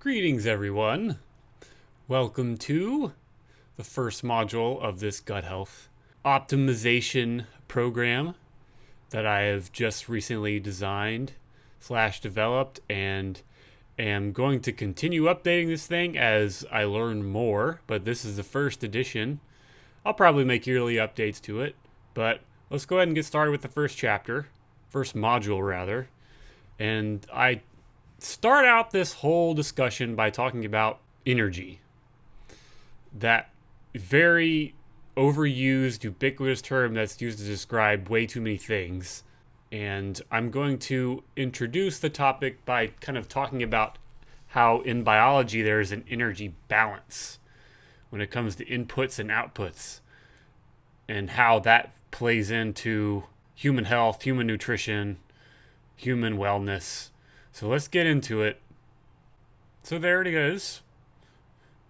Greetings, everyone. Welcome to the first module of this gut health optimization program that I have just recently designed/developed and am going to continue updating this thing as I learn more, but this is the first edition. I'll probably make yearly updates to it, but let's go ahead and get started with the first module rather. And I start out this whole discussion by talking about energy. That very overused, ubiquitous term that's used to describe way too many things. And I'm going to introduce the topic by kind of talking about how in biology there is an energy balance when it comes to inputs and outputs, and how that plays into human health, human nutrition, human wellness. So let's get into it. So there it is.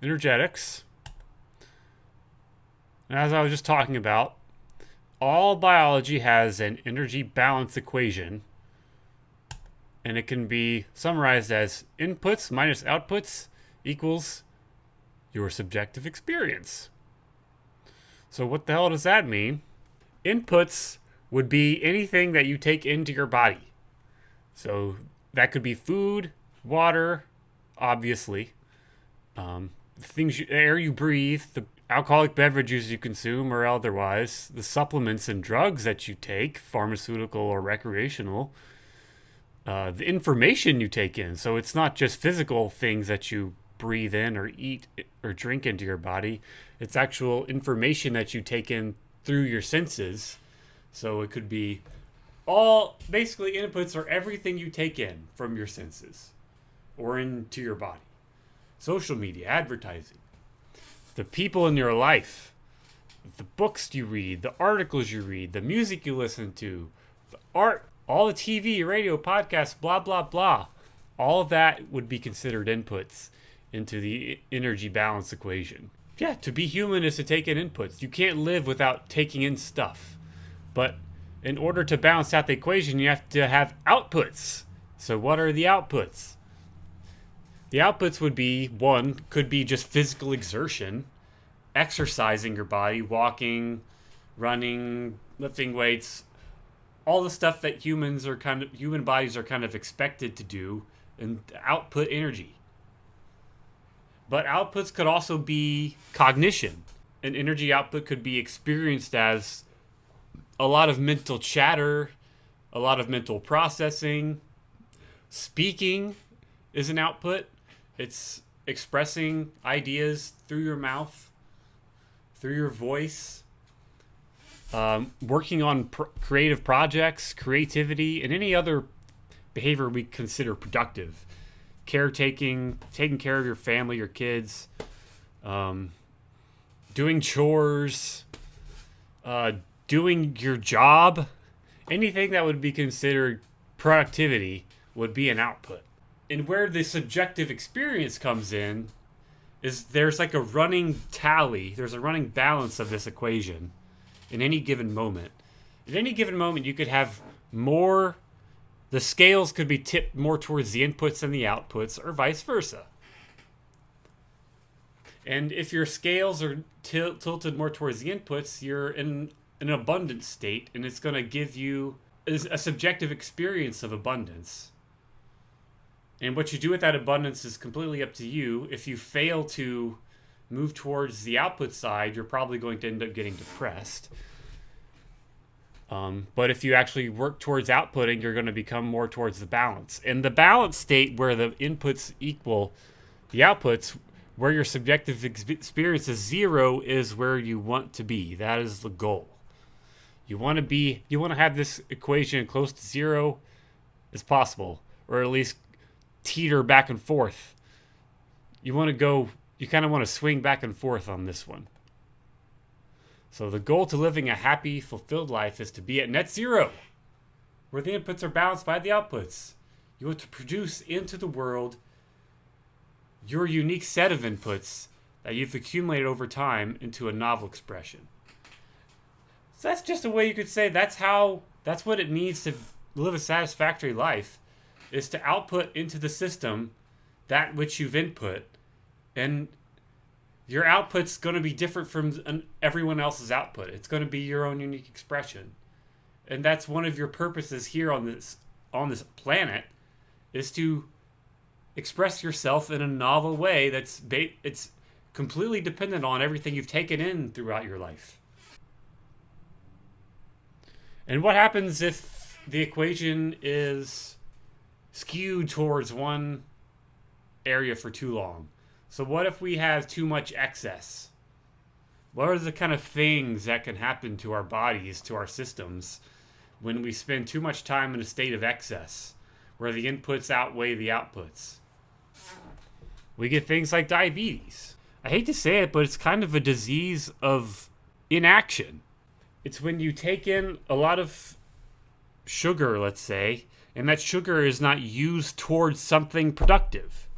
Energetics. And as I was just talking about, all biology has an energy balance equation, and it can be summarized as inputs minus outputs equals your subjective experience. So what the hell does that mean? Inputs would be anything that you take into your body. So that could be food, water, obviously, the air you breathe, the alcoholic beverages you consume or otherwise, the supplements and drugs that you take, pharmaceutical or recreational, the information you take in. So it's not just physical things that you breathe in or eat or drink into your body. It's actual information that you take in through your senses. So it could be all basically inputs are everything you take in from your senses or into your body. Social media, advertising, the people in your life, the books you read, the articles you read, the music you listen to, the art, all the TV, radio, podcasts, blah, blah, blah. All of that would be considered inputs into the energy balance equation. Yeah, to be human is to take in inputs. You can't live without taking in stuff. But in order to balance out the equation, you have to have outputs. So what are the outputs? The outputs would be, one, could be just physical exertion, exercising your body, walking, running, lifting weights, all the stuff that human bodies are kind of expected to do and output energy. But outputs could also be cognition. An energy output could be experienced as a lot of mental chatter, a lot of mental processing. Speaking is an output. It's expressing ideas through your mouth, through your voice, working on creative projects, creativity, and any other behavior we consider productive. Caretaking, taking care of your family, your kids, doing chores, doing your job, anything that would be considered productivity would be an output. And where the subjective experience comes in is there's like a running tally, there's a running balance of this equation in any given moment. At any given moment, you could have more, the scales could be tipped more towards the inputs than the outputs, or vice versa. And if your scales are tilted more towards the inputs, you're in an abundant state, and it's going to give you a subjective experience of abundance. And what you do with that abundance is completely up to you. If you fail to move towards the output side, you're probably going to end up getting depressed. But if you actually work towards outputting, you're going to become more towards the balance. And the balance state where the inputs equal the outputs, where your subjective experience is zero, is where you want to be. That is the goal. You want to have this equation close to zero as possible, or at least teeter back and forth. You kind of want to swing back and forth on this one. So the goal to living a happy, fulfilled life is to be at net zero, where the inputs are balanced by the outputs. You want to produce into the world your unique set of inputs that you've accumulated over time into a novel expression. So that's just a way you could say that's what it means to live a satisfactory life, is to output into the system that which you've input, and your output's going to be different from everyone else's output. It's going to be your own unique expression. And that's one of your purposes here on this planet, is to express yourself in a novel way it's completely dependent on everything you've taken in throughout your life. And what happens if the equation is skewed towards one area for too long? So what if we have too much excess? What are the kind of things that can happen to our bodies, to our systems, when we spend too much time in a state of excess, where the inputs outweigh the outputs? We get things like diabetes. I hate to say it, but it's kind of a disease of inaction. It's when you take in a lot of sugar, let's say, and that sugar is not used towards something productive.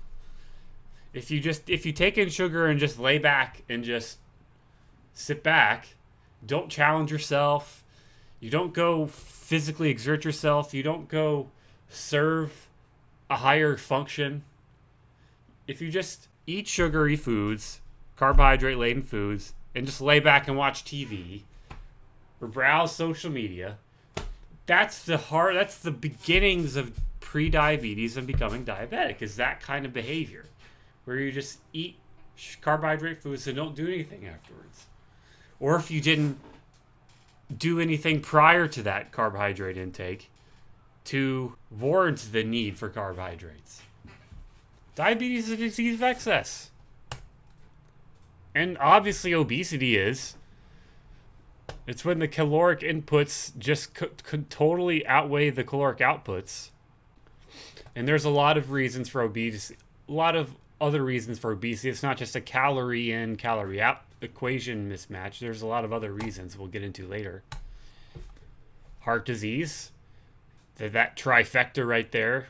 If you take in sugar and just lay back and just sit back, don't challenge yourself, you don't go physically exert yourself, you don't go serve a higher function. If you just eat sugary foods, carbohydrate-laden foods, and just lay back and watch TV or browse social media, that's the beginnings of pre-diabetes and becoming diabetic, is that kind of behavior, where you just eat carbohydrate foods and don't do anything afterwards. Or if you didn't do anything prior to that carbohydrate intake to warrant the need for carbohydrates. Diabetes is a disease of excess. And obviously obesity is. It's when the caloric inputs just could totally outweigh the caloric outputs. And there's a lot of reasons for obesity. A lot of other reasons for obesity. It's not just a calorie in, calorie out equation mismatch. There's a lot of other reasons we'll get into later. Heart disease. That trifecta right there.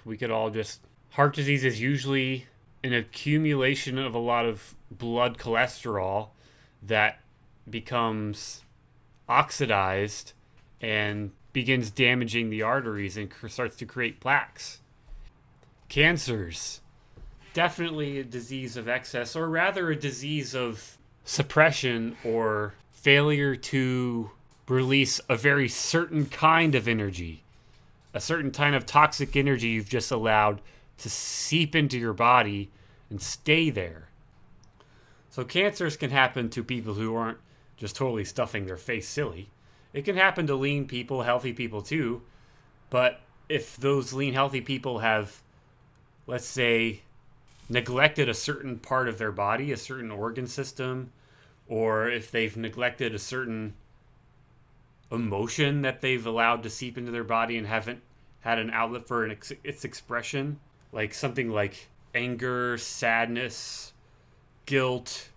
Heart disease is usually an accumulation of a lot of blood cholesterol that becomes oxidized and begins damaging the arteries and starts to create plaques. Cancers. Definitely a disease of excess, or rather a disease of suppression or failure to release a very certain kind of energy. A certain kind of toxic energy you've just allowed to seep into your body and stay there. So cancers can happen to people who aren't just totally stuffing their face silly. It can happen to lean people, healthy people too. But if those lean, healthy people have, let's say, neglected a certain part of their body, a certain organ system, or if they've neglected a certain emotion that they've allowed to seep into their body and haven't had an outlet for its expression, like something like anger, sadness, guilt,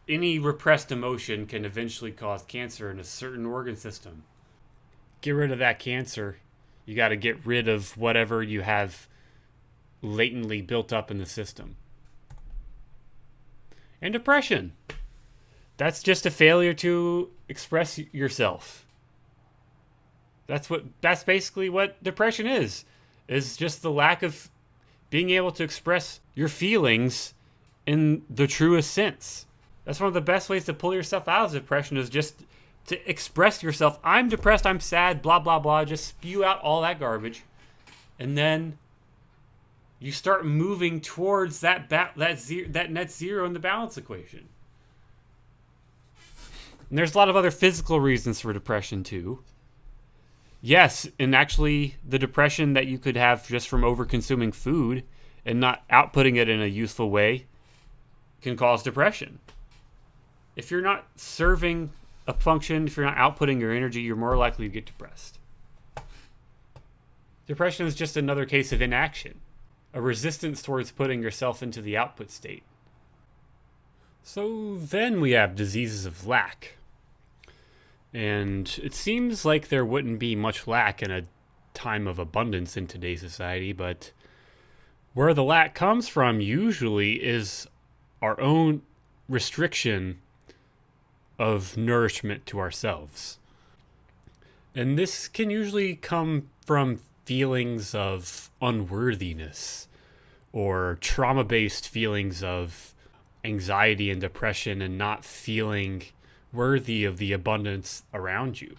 any repressed emotion can eventually cause cancer in a certain organ system. Get rid of that cancer. You got to get rid of whatever you have latently built up in the system. And depression. That's just a failure to express yourself. That's basically what depression is just the lack of being able to express your feelings in the truest sense. That's one of the best ways to pull yourself out of depression, is just to express yourself. I'm depressed, I'm sad, blah, blah, blah. Just spew out all that garbage. And then you start moving towards that net zero in the balance equation. And there's a lot of other physical reasons for depression too. Yes, and actually the depression that you could have just from over-consuming food and not outputting it in a useful way can cause depression. If you're not serving a function, if you're not outputting your energy, you're more likely to get depressed. Depression is just another case of inaction, a resistance towards putting yourself into the output state. So then we have diseases of lack. And it seems like there wouldn't be much lack in a time of abundance in today's society, but where the lack comes from usually is our own restriction of nourishment to ourselves. And this can usually come from feelings of unworthiness or trauma-based feelings of anxiety and depression and not feeling worthy of the abundance around you,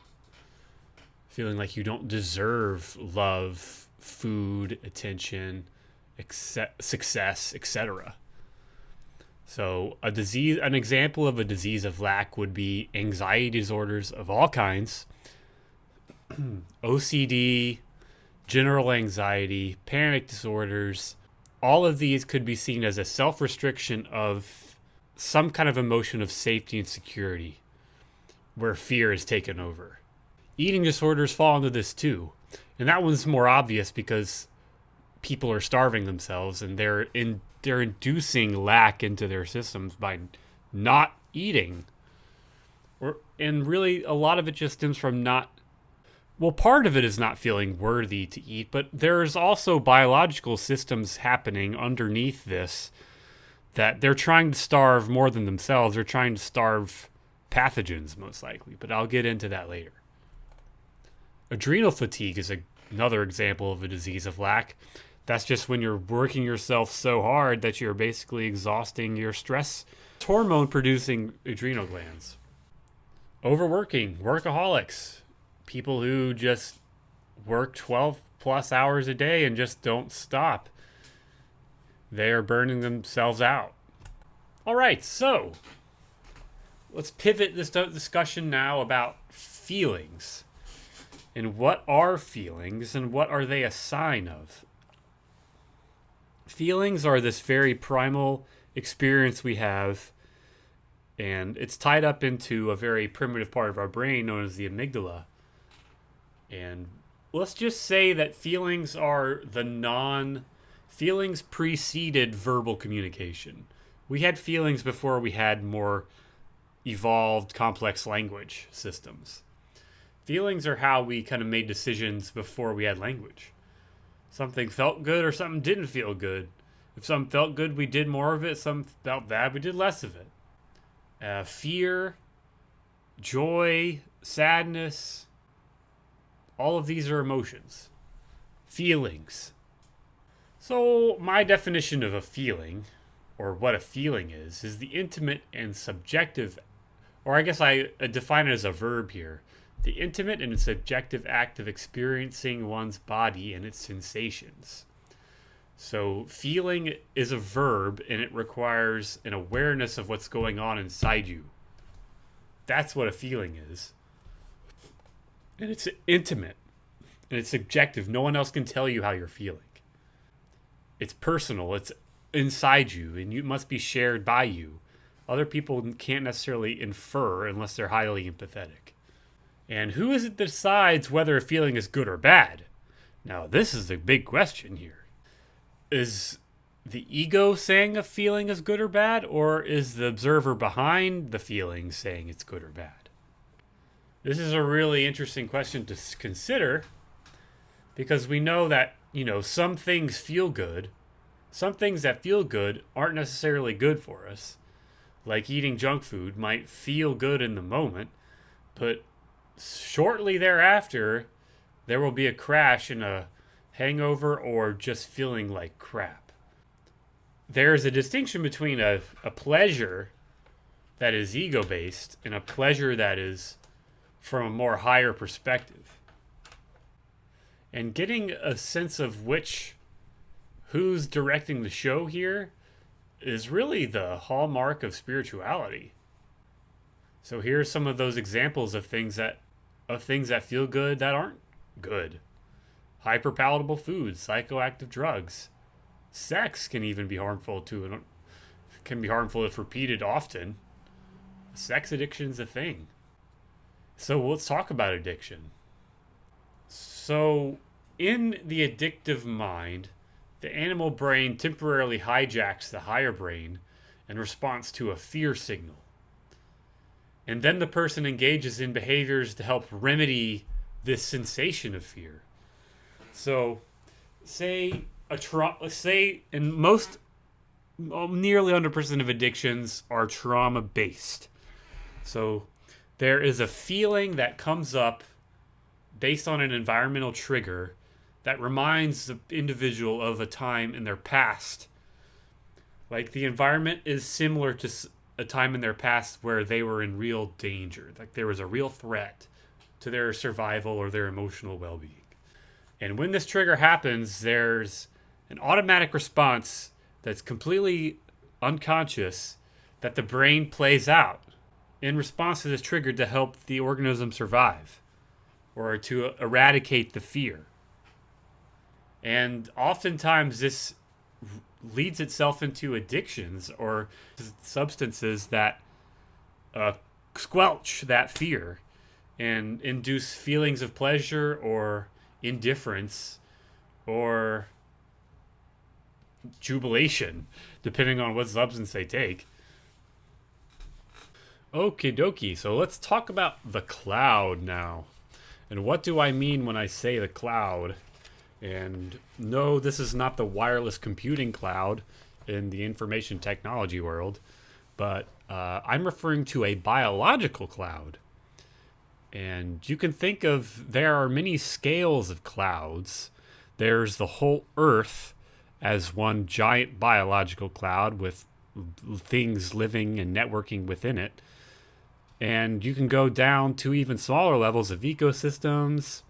feeling like you don't deserve love, food, attention, success, etc. So an example of a disease of lack would be anxiety disorders of all kinds, OCD, general anxiety, panic disorders. All of these could be seen as a self-restriction of some kind of emotion of safety and security where fear is taken over. Eating disorders fall into this too. And that one's more obvious because people are starving themselves and they're inducing lack into their systems by not eating. And really a lot of it just stems from part of it is not feeling worthy to eat, but there's also biological systems happening underneath this that they're trying to starve more than themselves. They're trying to starve pathogens, most likely, but I'll get into that later. Adrenal fatigue is another example of a disease of lack. That's just when you're working yourself so hard that you're basically exhausting your stress hormone producing adrenal glands. Overworking, workaholics, people who just work 12 plus hours a day and just don't stop. They are burning themselves out. All right, so let's pivot this discussion now about feelings. And what are feelings and what are they a sign of? Feelings are this very primal experience we have, and it's tied up into a very primitive part of our brain known as the amygdala. And let's just say that feelings are feelings preceded verbal communication. We had feelings before we had more evolved, complex language systems. Feelings are how we kind of made decisions before we had language. Something felt good or something didn't feel good. If something felt good, we did more of it. Something felt bad, we did less of it. Fear, joy, sadness, all of these are emotions. Feelings. So my definition of a feeling, or what a feeling is the intimate and subjective, or I guess I define it as a verb here, the intimate and subjective act of experiencing one's body and its sensations. So feeling is a verb, and it requires an awareness of what's going on inside you. That's what a feeling is. And it's intimate, and it's subjective. No one else can tell you how you're feeling. It's personal, it's inside you, and it must be shared by you. Other people can't necessarily infer unless they're highly empathetic. And who is it that decides whether a feeling is good or bad? Now, this is the big question here. Is the ego saying a feeling is good or bad, or is the observer behind the feeling saying it's good or bad? This is a really interesting question to consider, because we know that, some things feel good. Some things that feel good aren't necessarily good for us. Like eating junk food might feel good in the moment, but shortly thereafter, there will be a crash and a hangover or just feeling like crap. There's a distinction between a pleasure that is ego-based and a pleasure that is from a more higher perspective. And getting a sense of who's directing the show here is really the hallmark of spirituality. So here's some of those examples of things that feel good that aren't good. Hyperpalatable foods, psychoactive drugs. Sex can even be harmful if repeated often. Sex addiction's a thing. So let's talk about addiction. So in the addictive mind, the animal brain temporarily hijacks the higher brain in response to a fear signal. And then the person engages in behaviors to help remedy this sensation of fear. So, say in most, nearly 100% of addictions are trauma-based. So, there is a feeling that comes up based on an environmental trigger that reminds the individual of a time in their past. Like the environment is similar to a time in their past where they were in real danger. Like there was a real threat to their survival or their emotional well being. And when this trigger happens, there's an automatic response that's completely unconscious that the brain plays out in response to this trigger to help the organism survive or to eradicate the fear. And oftentimes this leads itself into addictions or substances that squelch that fear and induce feelings of pleasure or indifference or jubilation, depending on what substance they take. Okie dokie, so let's talk about the cloud now. And what do I mean when I say the cloud? And no, this is not the wireless computing cloud in the information technology world, but I'm referring to a biological cloud. And you can think of, there are many scales of clouds. There's the whole Earth as one giant biological cloud with things living and networking within it. And you can go down to even smaller levels of ecosystems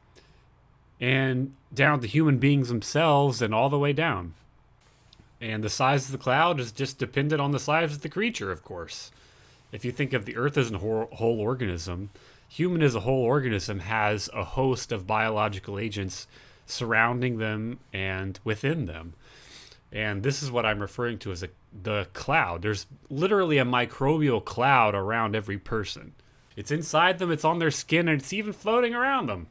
and down to human beings themselves and all the way down. And the size of the cloud is just dependent on the size of the creature, of course. If you think of the Earth as a whole organism, human as a whole organism has a host of biological agents surrounding them and within them. And this is what I'm referring to as the cloud. There's literally a microbial cloud around every person. It's inside them, it's on their skin, and it's even floating around them.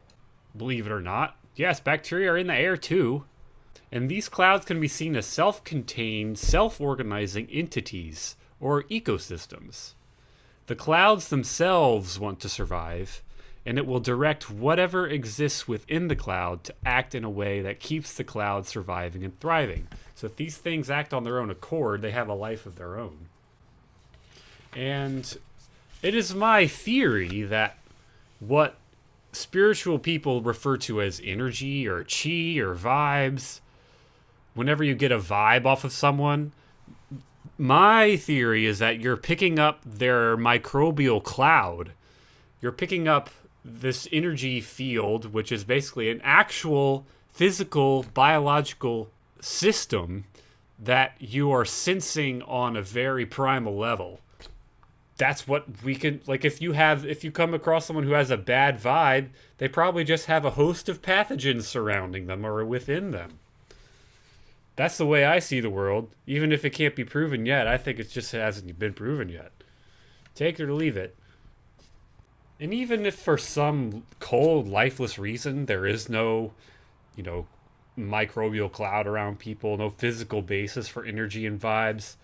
Believe it or not. Yes, bacteria are in the air too. And these clouds can be seen as self-contained, self-organizing entities or ecosystems. The clouds themselves want to survive, and it will direct whatever exists within the cloud to act in a way that keeps the cloud surviving and thriving. So if these things act on their own accord, they have a life of their own. And it is my theory that what spiritual people refer to as energy or chi or vibes, whenever you get a vibe off of someone, my theory is that you're picking up their microbial cloud. You're picking up this energy field, which is basically an actual physical, biological system that you are sensing on a very primal level. That's what we can, like, if you come across someone who has a bad vibe, they probably just have a host of pathogens surrounding them or within them. That's the way I see the world. Even if it can't be proven yet, I think it just hasn't been proven yet. Take it or leave it. And even if for some cold, lifeless reason there is no, microbial cloud around people, no physical basis for energy and vibes,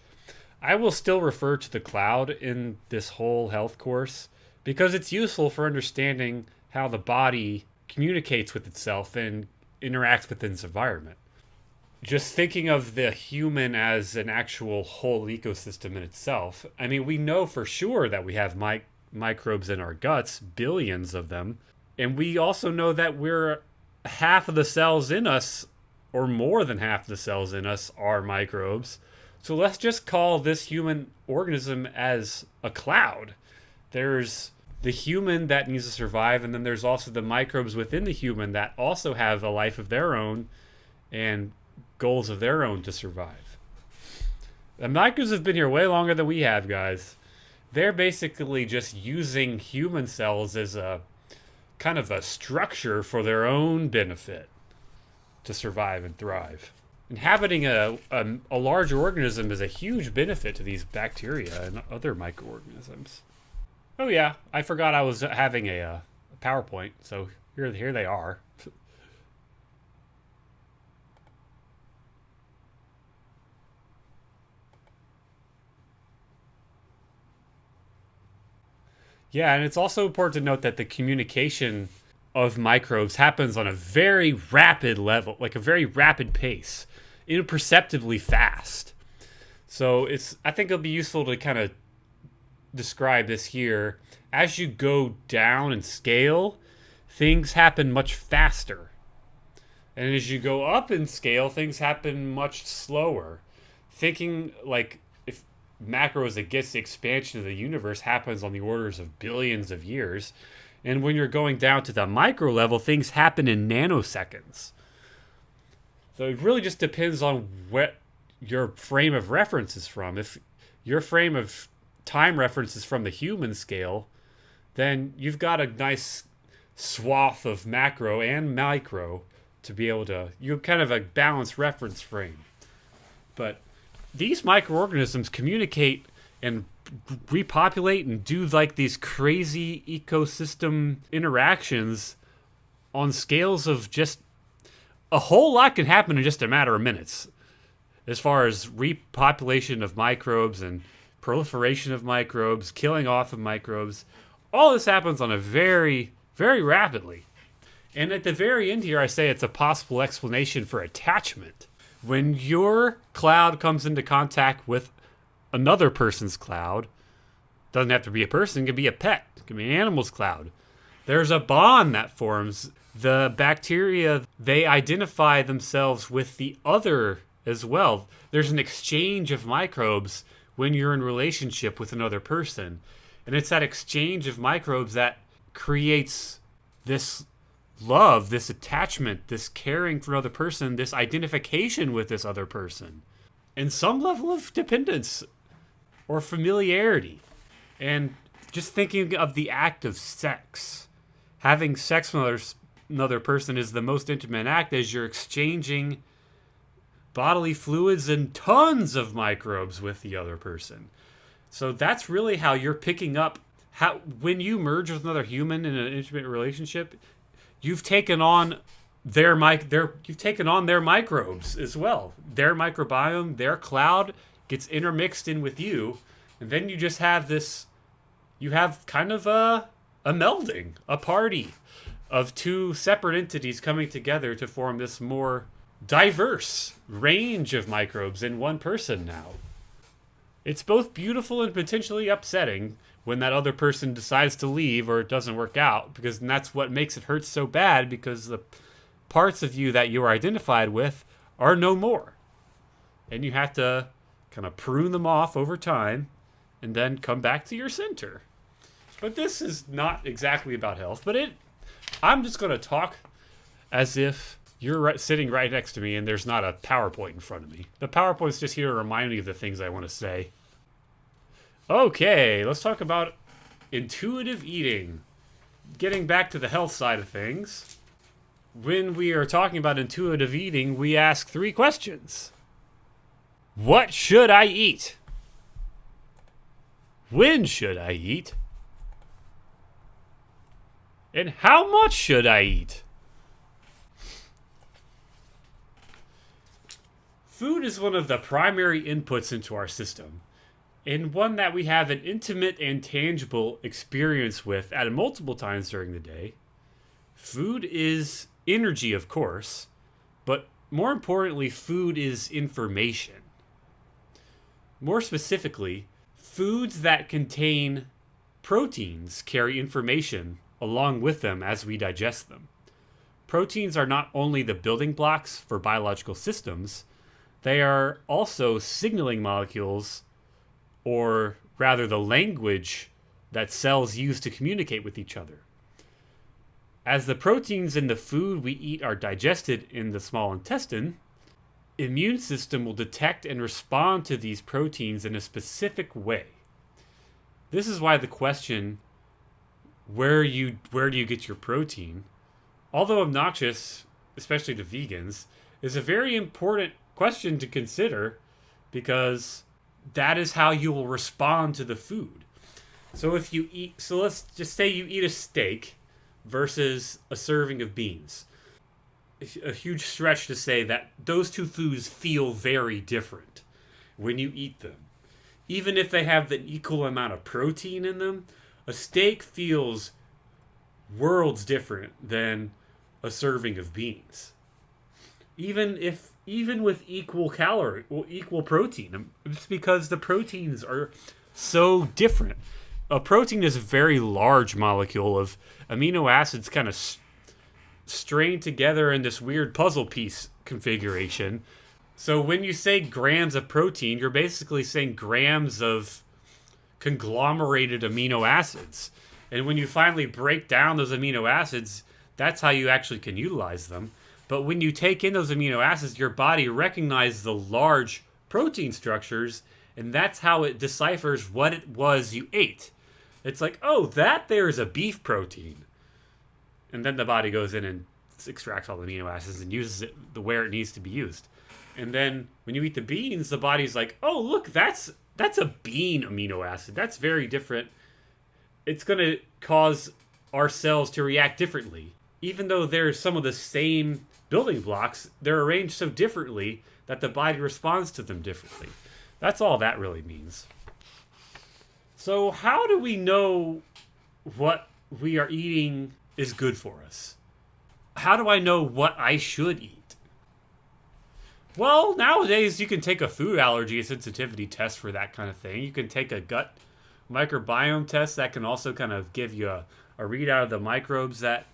I will still refer to the cloud in this whole health course because it's useful for understanding how the body communicates with itself and interacts with its environment. Just thinking of the human as an actual whole ecosystem in itself, I mean, we know for sure that we have microbes in our guts, billions of them, and we also know that we're half of the cells in us, or more than half the cells in us, are microbes. So let's just call this human organism as a cloud. There's the human that needs to survive, and then there's also the microbes within the human that also have a life of their own and goals of their own to survive. The microbes have been here way longer than we have, guys. They're basically just using human cells as a kind of a structure for their own benefit to survive and thrive. Inhabiting a larger organism is a huge benefit to these bacteria and other microorganisms. Oh yeah, I forgot I was having a PowerPoint, so here they are. Yeah, and it's also important to note that the communication of microbes happens on a very rapid level, like a very rapid pace, imperceptibly fast. So I think it'll be useful to kind of describe this here. As you go down in scale, things happen much faster. And as you go up in scale, things happen much slower. Thinking like if macros against the expansion of the universe happens on the orders of billions of years. And when you're going down to the micro level, things happen in nanoseconds. So it really just depends on what your frame of reference is from. If your frame of time reference is from the human scale, then you've got a nice swath of macro and micro to be able to, you kind of a balanced reference frame. But these microorganisms communicate and repopulate and do like these crazy ecosystem interactions on scales of just a whole lot can happen in just a matter of minutes as far as repopulation of microbes and proliferation of microbes, killing off of microbes. All this happens on a very, very rapidly. And at the very end here, I say it's a possible explanation for attachment. When your cloud comes into contact with another person's cloud, doesn't have to be a person, it can be a pet, it can be an animal's cloud. There's a bond that forms. The bacteria, they identify themselves with the other as well. There's an exchange of microbes when you're in relationship with another person. And it's that exchange of microbes that creates this love, this attachment, this caring for another person, this identification with this other person, and some level of dependence or familiarity. And just thinking of the act of sex, having sex with another person is the most intimate act as you're exchanging bodily fluids and tons of microbes with the other person. So that's really how you're picking up how when you merge with another human in an intimate relationship, you've taken on their microbes as well. Their microbiome, their cloud gets intermixed in with you, and then you just have this. You have kind of a melding, a party of two separate entities coming together to form this more diverse range of microbes in one person now. It's both beautiful and potentially upsetting when that other person decides to leave or it doesn't work out, because that's what makes it hurt so bad, because the parts of you that you are identified with are no more. And you have to kind of prune them off over time and then come back to your center. But this is not exactly about health, but I'm just going to talk as if you're sitting right next to me and there's not a PowerPoint in front of me. The PowerPoint's just here to remind me of the things I want to say. Okay, let's talk about intuitive eating. Getting back to the health side of things, when we are talking about intuitive eating, we ask 3 questions. What should I eat? When should I eat? And how much should I eat? Food is one of the primary inputs into our system, and one that we have an intimate and tangible experience with at multiple times during the day. Food is energy, of course, but more importantly, food is information. More specifically, foods that contain proteins carry information along with them as we digest them. Proteins are not only the building blocks for biological systems, they are also signaling molecules, or rather the language that cells use to communicate with each other. As the proteins in the food we eat are digested in the small intestine, immune system will detect and respond to these proteins in a specific way. This is why the question, where do you get your protein, although obnoxious, especially to vegans, is a very important question to consider, because that is how you will respond to the food. So let's just say you eat a steak versus a serving of beans. A huge stretch to say that those two foods feel very different when you eat them. Even if they have the equal amount of protein in them, a steak feels worlds different than a serving of beans. Even with equal protein, it's because the proteins are so different. A protein is a very large molecule of amino acids kind of strained together in this weird puzzle piece configuration. So when you say grams of protein, you're basically saying grams of conglomerated amino acids. And when you finally break down those amino acids, that's how you actually can utilize them. But when you take in those amino acids, your body recognizes the large protein structures, and that's how it deciphers what it was you ate. It's like, oh, that there is a beef protein. And then the body goes in and extracts all the amino acids and uses it where it needs to be used. And then when you eat the beans, the body's like, oh, look, that's a bean amino acid. That's very different. It's going to cause our cells to react differently. Even though there's some of the same building blocks, they're arranged so differently that the body responds to them differently. That's all that really means. So how do we know what we are eating is good for us? How do I know what I should eat? Well, nowadays you can take a food allergy sensitivity test for that kind of thing. You can take a gut microbiome test that can also kind of give you a readout of the microbes that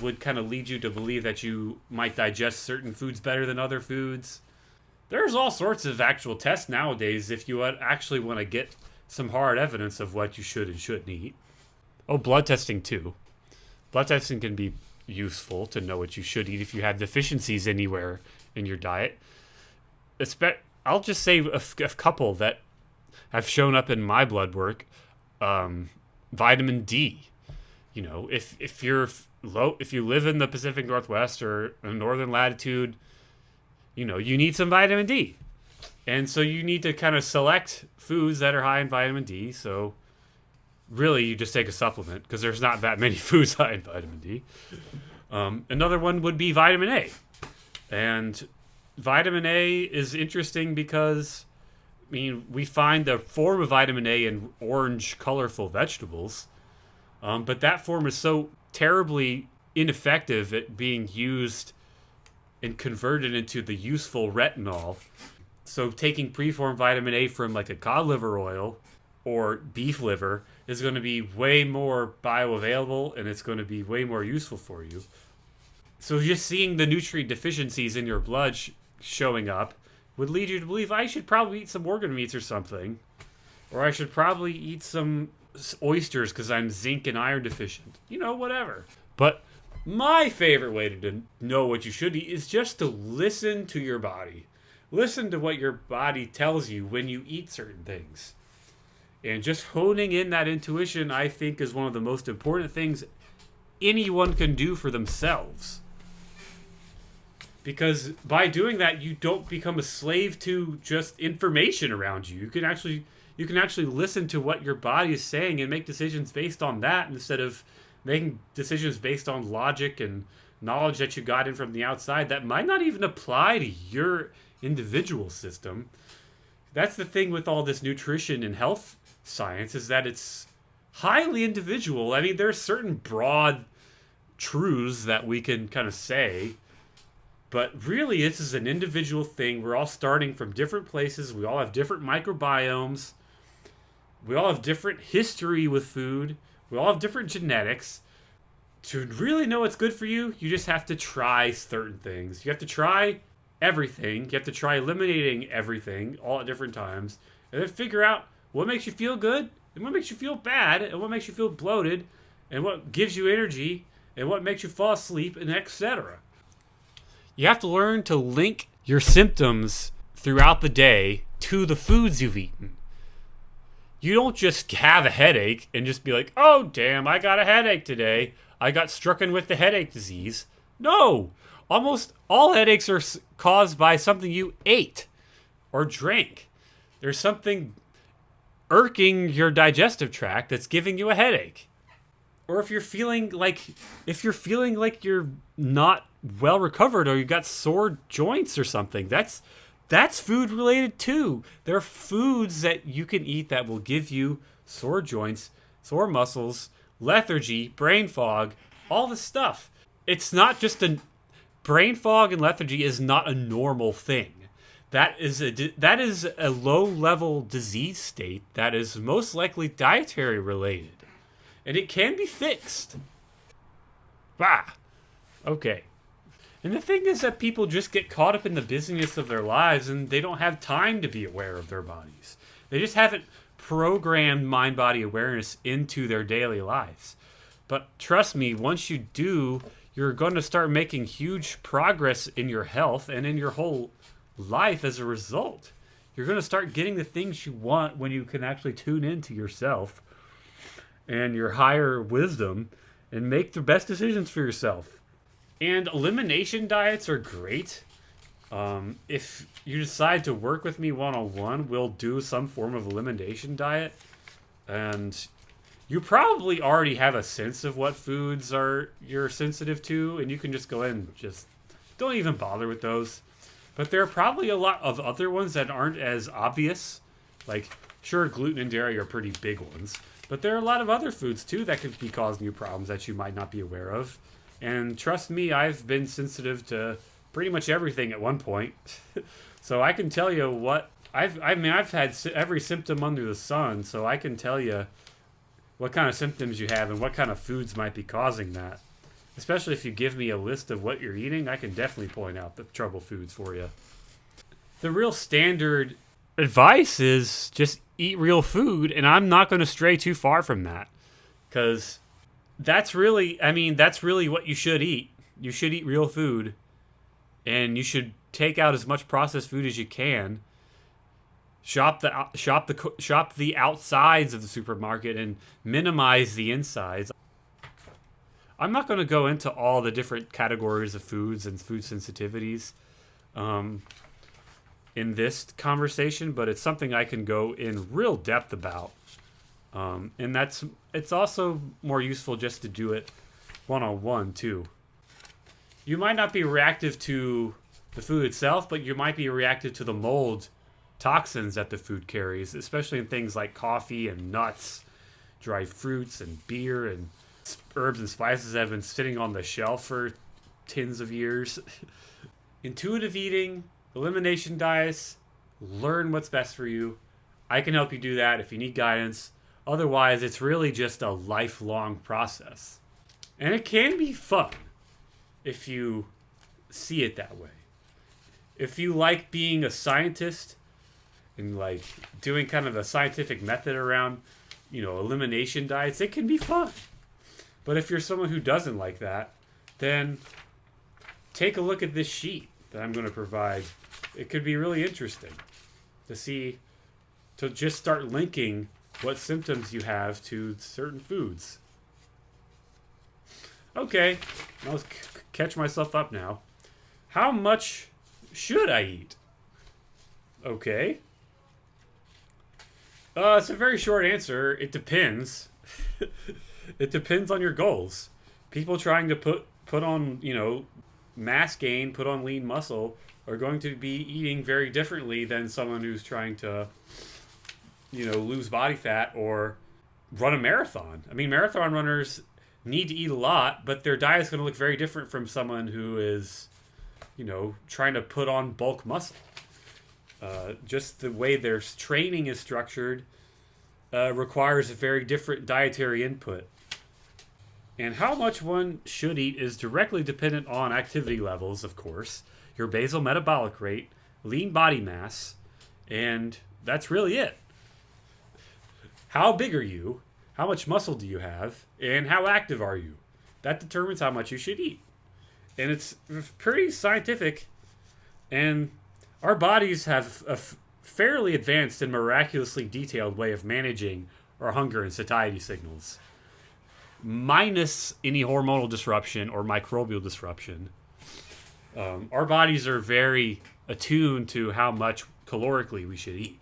would kind of lead you to believe that you might digest certain foods better than other foods. There's all sorts of actual tests nowadays if you actually want to get some hard evidence of what you should and shouldn't eat. Oh, blood testing too. Blood testing can be useful to know what you should eat if you have deficiencies anywhere in your diet. I'll just say a couple that have shown up in my blood work. Vitamin D. You know, if you're low, if you live in the Pacific Northwest or a northern latitude, you know, you need some vitamin D. And so you need to kind of select foods that are high in vitamin D. So really you just take a supplement because there's not that many foods high in vitamin D. Another one would be vitamin A. And vitamin A is interesting because, I mean, we find the form of vitamin A in orange, colorful vegetables. But that form is so terribly ineffective at being used and converted into the useful retinol. So taking preformed vitamin A from like a cod liver oil or beef liver is going to be way more bioavailable and it's going to be way more useful for you. So just seeing the nutrient deficiencies in your blood showing up would lead you to believe I should probably eat some organ meats or something. Or I should probably eat some oysters because I'm zinc and iron deficient. You know, whatever. But my favorite way to know what you should eat is just to listen to your body. Listen to what your body tells you when you eat certain things. And just honing in that intuition, I think, is one of the most important things anyone can do for themselves. Because by doing that, you don't become a slave to just information around you. You can actually listen to what your body is saying and make decisions based on that instead of making decisions based on logic and knowledge that you got in from the outside that might not even apply to your individual system. That's the thing with all this nutrition and health science, is that it's highly individual. I mean, there's certain broad truths that we can kind of say, but really this is an individual thing. We're all starting from different places. We all have different microbiomes. We all have different history with food. We all have different genetics. To really know what's good for you, you just have to try certain things. You have to try everything. You have to try eliminating everything all at different times. And then figure out what makes you feel good and what makes you feel bad and what makes you feel bloated and what gives you energy and what makes you fall asleep and etc. You have to learn to link your symptoms throughout the day to the foods you've eaten. You don't just have a headache and just be like, oh, damn, I got a headache today. I got stricken with the headache disease. No, almost all headaches are caused by something you ate or drank. There's something irking your digestive tract that's giving you a headache. Or if you're feeling like you're not well recovered or you got sore joints or something, that's food related too. There are foods that you can eat that will give you sore joints, sore muscles, lethargy, brain fog, all this stuff. It's not just brain fog and lethargy is not a normal thing. That is a low-level disease state that is most likely dietary related. And it can be fixed. Bah! Okay. And the thing is that people just get caught up in the busyness of their lives and they don't have time to be aware of their bodies. They just haven't programmed mind body awareness into their daily lives. But trust me, once you do, you're going to start making huge progress in your health and in your whole life as a result. You're going to start getting the things you want when you can actually tune into yourself and your higher wisdom and make the best decisions for yourself. And elimination diets are great. If you decide to work with me one on one, we'll do some form of elimination diet. And you probably already have a sense of what foods are you're sensitive to, and you can just go ahead and just don't even bother with those. But there are probably a lot of other ones that aren't as obvious. Like, sure, gluten and dairy are pretty big ones, but there are a lot of other foods too that could be causing you problems that you might not be aware of. And trust me, I've been sensitive to pretty much everything at one point. So I can tell you what I've had every symptom under the sun, so I can tell you what kind of symptoms you have and what kind of foods might be causing that. Especially if you give me a list of what you're eating, I can definitely point out the trouble foods for you. The real standard advice is just eat real food, and I'm not going to stray too far from that. Because that's really what you should eat. You should eat real food, and you should take out as much processed food as you can. Shop the outsides of the supermarket and minimize the insides. I'm not going to go into all the different categories of foods and food sensitivities in this conversation, but it's something I can go in real depth about. And it's also more useful just to do it one-on-one too. You might not be reactive to the food itself, but you might be reactive to the mold toxins that the food carries, especially in things like coffee and nuts, dried fruits and beer and herbs and spices that have been sitting on the shelf for tens of years. Intuitive eating, elimination diets, learn what's best for you. I can help you do that if you need guidance. Otherwise, it's really just a lifelong process. And it can be fun if you see it that way. If you like being a scientist and like doing kind of a scientific method around, elimination diets, it can be fun. But if you're someone who doesn't like that, then take a look at this sheet that I'm going to provide. It could be really interesting to just start linking what symptoms you have to certain foods. Okay, I'll catch myself up now. How much should I eat? Okay. It's a very short answer. It depends. It depends on your goals. People trying to put on, mass gain, put on lean muscle, are going to be eating very differently than someone who's trying to, lose body fat or run a marathon. I mean, marathon runners need to eat a lot, but their diet is going to look very different from someone who is, trying to put on bulk muscle. Just the way their training is structured requires a very different dietary input. And how much one should eat is directly dependent on activity levels, of course, your basal metabolic rate, lean body mass, and that's really it. How big are you? How much muscle do you have? And how active are you? That determines how much you should eat. And it's pretty scientific. And our bodies have a fairly advanced and miraculously detailed way of managing our hunger and satiety signals, minus any hormonal disruption or microbial disruption. Our bodies are very attuned to how much calorically we should eat.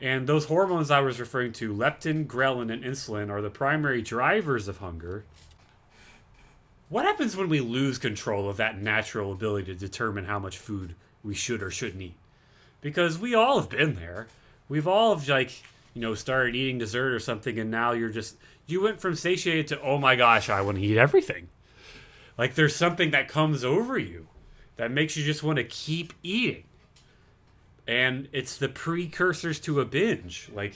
And those hormones I was referring to, leptin, ghrelin, and insulin, are the primary drivers of hunger. What happens when we lose control of that natural ability to determine how much food we should or shouldn't eat? Because we all have been there. We've all started eating dessert or something, and now you went from satiated to, oh my gosh, I want to eat everything. Like there's something that comes over you that makes you just want to keep eating. And it's the precursors to a binge. Like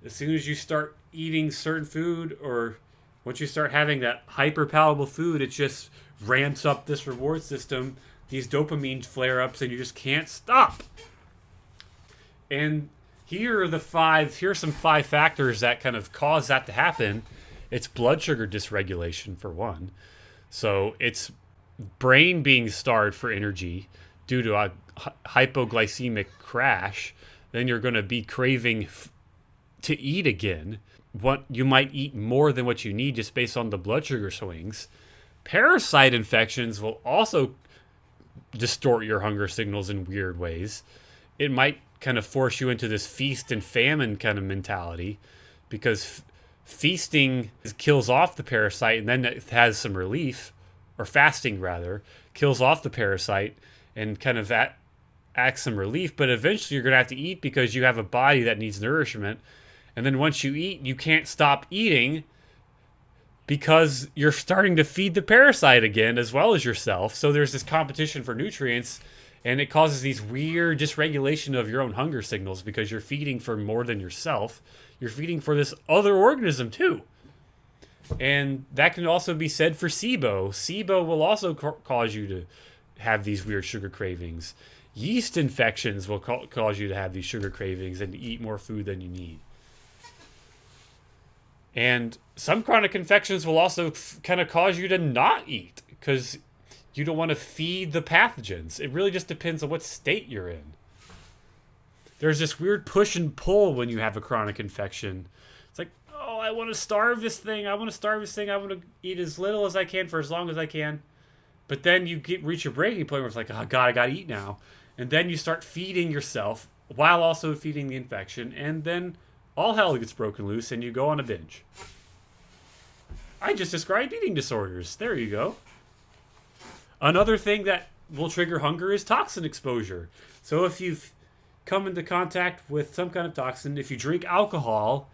as soon as you start eating certain food or Once you start having that hyper palatable food, it just ramps up this reward system, these dopamine flare ups, and you just can't stop. And here are some five factors that kind of cause that to happen. It's blood sugar dysregulation, for one. So it's brain being starved for energy due to a hypoglycemic crash. Then you're going to be craving to eat again. What you might eat more than what you need just based on the blood sugar swings. Parasite infections will also distort your hunger signals in weird ways. It might kind of force you into this feast and famine kind of mentality, because feasting kills off the parasite and then it has some relief, or fasting rather, kills off the parasite and kind of acts some relief, but eventually you're going to have to eat because you have a body that needs nourishment. And then once you eat, you can't stop eating because you're starting to feed the parasite again as well as yourself. So there's this competition for nutrients, and it causes these weird dysregulation of your own hunger signals because you're feeding for more than yourself. You're feeding for this other organism too. And that can also be said for SIBO. SIBO will also cause you to have these weird sugar cravings. Yeast infections will cause you to have these sugar cravings and to eat more food than you need. And some chronic infections will also kind of cause you to not eat because you don't want to feed the pathogens. It really just depends on what state you're in. There's this weird push and pull when you have a chronic infection. It's like, oh, I want to starve this thing. I want to eat as little as I can for as long as I can. But then you reach a breaking point where it's like, oh, God, I got to eat now. And then you start feeding yourself while also feeding the infection. And then all hell gets broken loose and you go on a binge. I just described eating disorders. There you go. Another thing that will trigger hunger is toxin exposure. So if you've come into contact with some kind of toxin, if you drink alcohol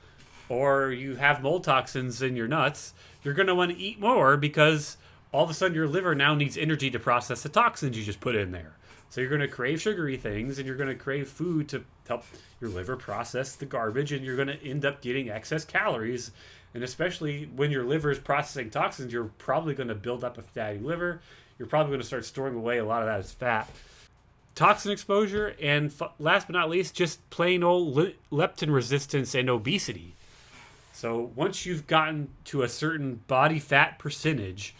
or you have mold toxins in your nuts, you're going to want to eat more because all of a sudden your liver now needs energy to process the toxins you just put in there. So you're going to crave sugary things and you're going to crave food to help your liver process the garbage, and you're going to end up getting excess calories. And especially when your liver is processing toxins, you're probably going to build up a fatty liver. You're probably going to start storing away a lot of that as fat. Toxin exposure, and last but not least, just plain old leptin resistance and obesity. So once you've gotten to a certain body fat percentage,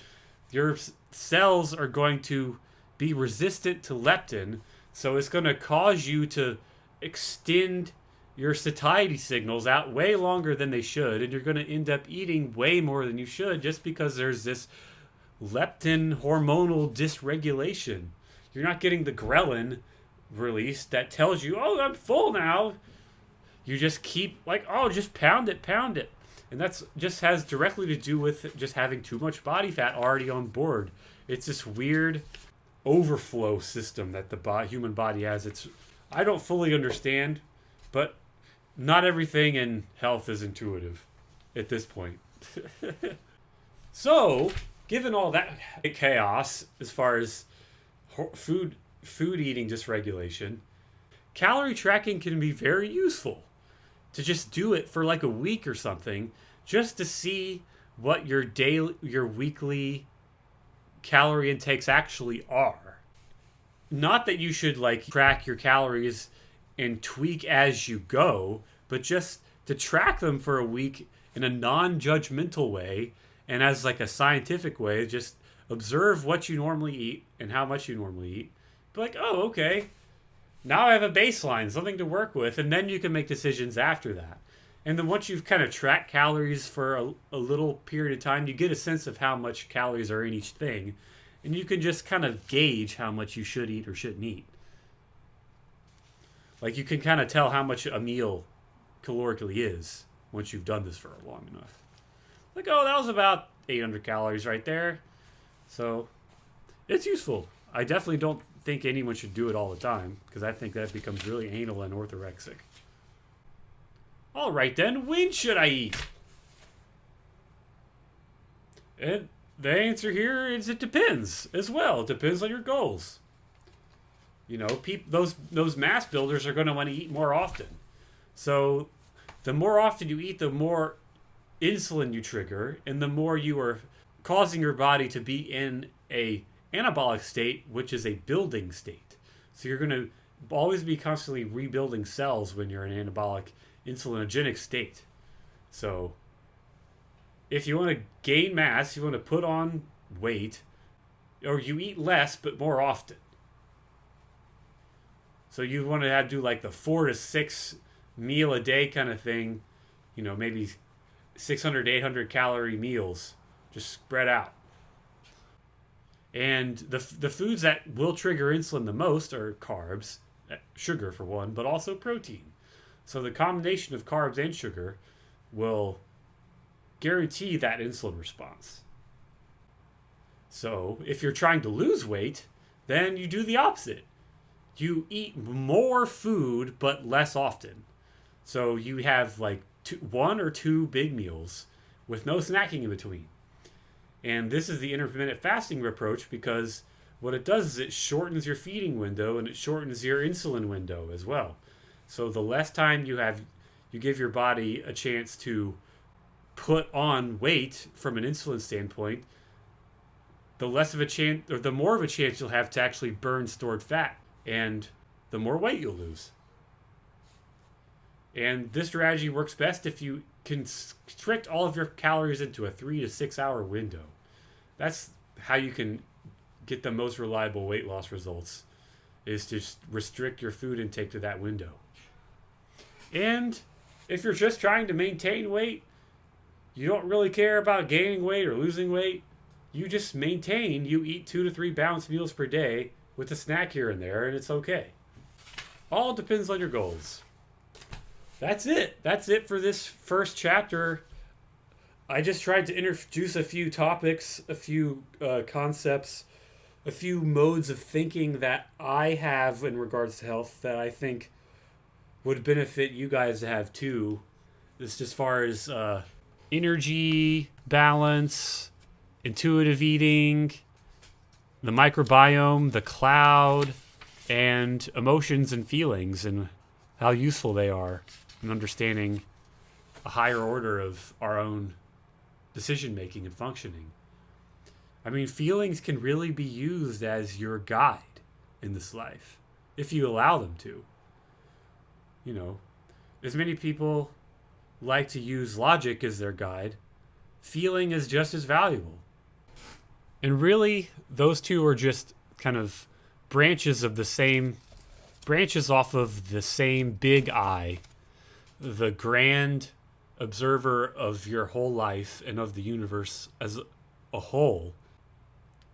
your cells are going to be resistant to leptin, so it's going to cause you to extend your satiety signals out way longer than they should, and you're going to end up eating way more than you should just because there's this leptin hormonal dysregulation. You're not getting the ghrelin release that tells you, oh, I'm full now. You just keep like, oh, just pound it. And that's just has directly to do with just having too much body fat already on board. It's this weird overflow system that the human body has. I don't fully understand, but not everything in health is intuitive at this point. So, given all that chaos as far as food eating dysregulation, calorie tracking can be very useful. To just do it for like a week or something, just to see what your weekly calorie intakes actually are. Not that you should like track your calories and tweak as you go, but just to track them for a week in a non-judgmental way and as like a scientific way. Just observe what you normally eat and how much you normally eat. Be like, oh, okay, now I have a baseline, something to work with, and then you can make decisions after that. And then once you've kind of tracked calories for a little period of time, you get a sense of how much calories are in each thing, and you can just kind of gauge how much you should eat or shouldn't eat. Like you can kind of tell how much a meal calorically is once you've done this for long enough. Like, oh, that was about 800 calories right there. So it's useful. I definitely don't think anyone should do it all the time because I think that becomes really anal and orthorexic. All right then, when should I eat? And the answer here is it depends as well. It depends on your goals. You know, those mass builders are going to want to eat more often. So the more often you eat, the more insulin you trigger, and the more you are causing your body to be in a anabolic state, which is a building state. So you're going to always be constantly rebuilding cells when you're in an anabolic insulinogenic state. So if you want to gain mass, you want to put on weight, or you eat less but more often. So you want to do like the 4 to 6 meal a day kind of thing, maybe 600 to 800 calorie meals, just spread out. And the foods that will trigger insulin the most are carbs, sugar for one, but also protein. So the combination of carbs and sugar will guarantee that insulin response. So if you're trying to lose weight, then you do the opposite. You eat more food but less often. So you have like 1 or 2 big meals with no snacking in between. And this is the intermittent fasting approach, because what it does is it shortens your feeding window and it shortens your insulin window as well. So the less time you give your body a chance to put on weight from an insulin standpoint, the less of a chance, or the more of a chance you'll have to actually burn stored fat, and the more weight you'll lose. And this strategy works best if you constrict all of your calories into a 3 to 6 hour window. That's how you can get the most reliable weight loss results, is to restrict your food intake to that window. And if you're just trying to maintain weight, you don't really care about gaining weight or losing weight, you just maintain, you eat 2 to 3 balanced meals per day with a snack here and there, and it's okay. All depends on your goals. That's it. That's it for this first chapter. I just tried to introduce a few topics, a few concepts, a few modes of thinking that I have in regards to health that I think would benefit you guys to have too. Just as far as energy balance, intuitive eating, the microbiome, the cloud, and emotions and feelings, and how useful they are in understanding a higher order of our own decision making and functioning. I mean, feelings can really be used as your guide in this life, if you allow them to. As many people like to use logic as their guide, feeling is just as valuable. And really, those two are just kind of branches off of the same big eye, the grand observer of your whole life and of the universe as a whole.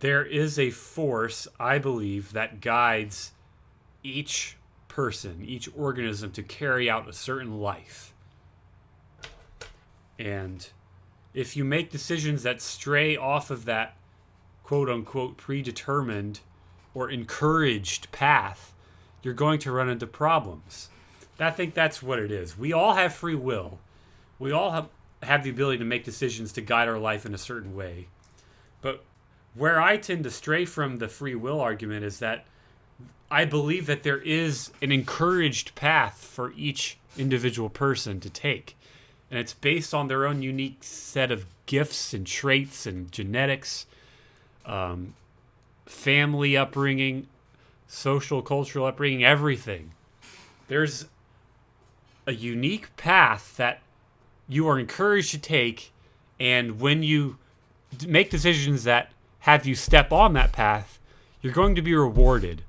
There is a force, I believe, that guides each person, each organism to carry out a certain life. And if you make decisions that stray off of that quote-unquote predetermined or encouraged path, you're going to run into problems. I think that's what it is. We all have free will. We all have the ability to make decisions to guide our life in a certain way. But where I tend to stray from the free will argument is that I believe that there is an encouraged path for each individual person to take. And it's based on their own unique set of gifts and traits and genetics, family upbringing, social, cultural upbringing, everything. There's a unique path that you are encouraged to take, and when you make decisions that have you step on that path, you're going to be rewarded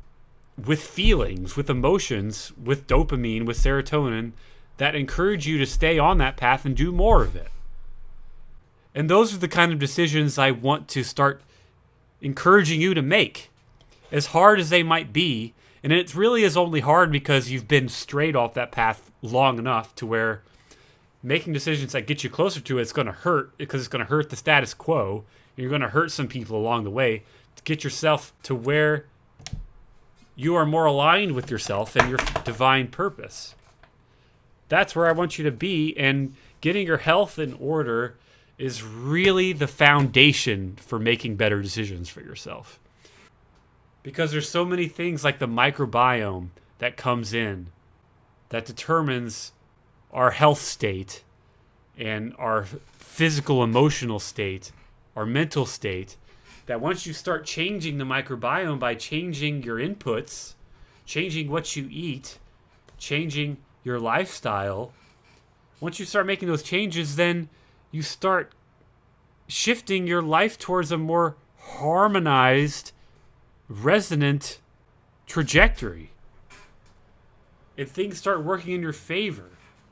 with feelings, with emotions, with dopamine, with serotonin that encourage you to stay on that path and do more of it. And those are the kind of decisions I want to start encouraging you to make, as hard as they might be. And it really is only hard because you've been straight off that path long enough to where making decisions that get you closer to it's going to hurt, because it's going to hurt the status quo. You're going to hurt some people along the way to get yourself to where you are more aligned with yourself and your divine purpose. That's where I want you to be, and getting your health in order is really the foundation for making better decisions for yourself. Because there's so many things like the microbiome that comes in that determines our health state and our physical, emotional state, our mental state, that once you start changing the microbiome by changing your inputs, changing what you eat, changing your lifestyle, once you start making those changes, then you start shifting your life towards a more harmonized, resonant trajectory. And things start working in your favor.